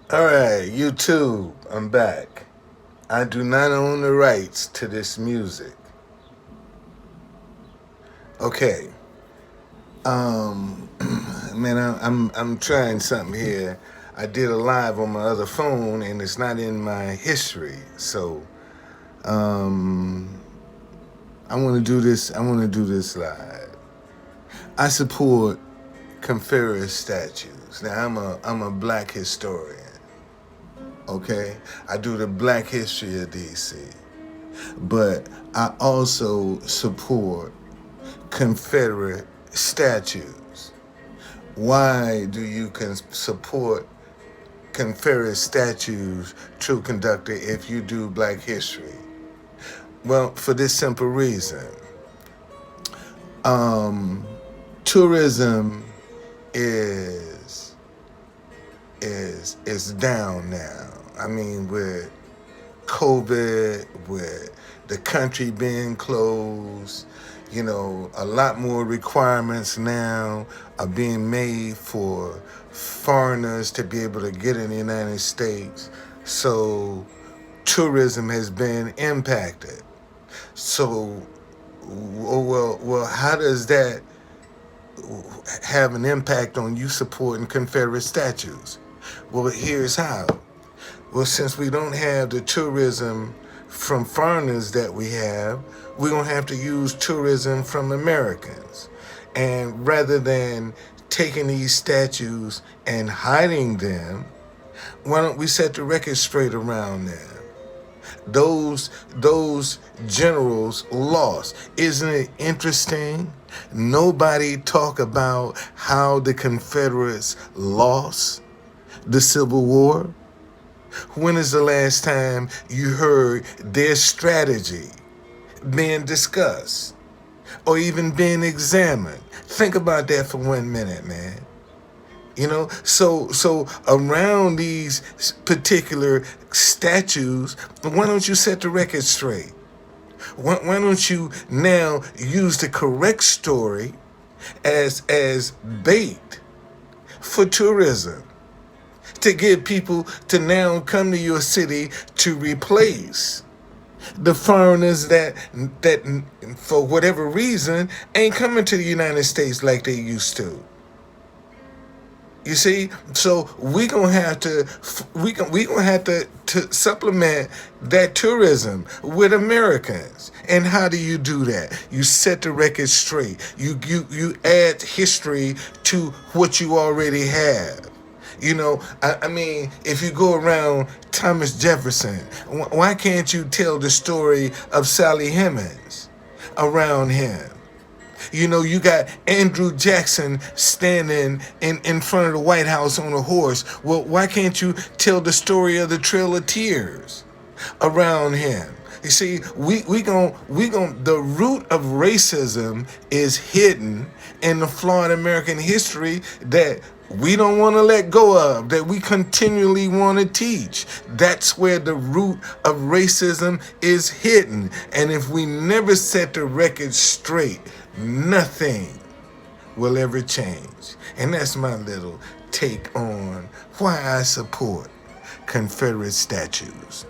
Alright, YouTube, I'm back. I do not own the rights to this music. Okay. Um man, I'm trying something here. I did a live on my other phone and it's not in my history. So um I wanna do this live. I support Confederate statues. Now I'm a black historian. Okay? I do the black history of DC. But I also support Confederate statues. Why do you support Confederate statues, True Conductor, if you do black history? Well, for this simple reason. Um, Tourism is is down now. I mean, with COVID, with the country being closed, a lot more requirements now are being made for foreigners to be able to get in the United States. So tourism has been impacted. So, how does that have an impact on you supporting Confederate statues? Well, here's how. Well, since we don't have the tourism from foreigners that we have, we're going to have to use tourism from Americans. And rather than taking these statues and hiding them, why don't we set the record straight around them? Those generals lost. Isn't it interesting? Nobody talk about how the Confederates lost the Civil War. When is the last time you heard their strategy being discussed or even being examined? Think about that for 1 minute, man. So around these particular statues, why don't you set the record straight? Why don't you now use the correct story as bait for tourism to get people to now come to your city to replace the foreigners that for whatever reason ain't coming to the United States like they used to. You see, so we gonna have to supplement that tourism with Americans. And how do you do that? You set the record straight. You add history to what you already have. I mean, if you go around Thomas Jefferson, why can't you tell the story of Sally Hemings around him? You got Andrew Jackson standing in front of the White House on a horse. Well, why can't you tell the story of the Trail of Tears around him? You see, the root of racism is hidden in the flawed American history that we don't want to let go of, that we continually want to teach. That's where the root of racism is hidden. And if we never set the record straight, nothing will ever change. And that's my little take on why I support Confederate statues.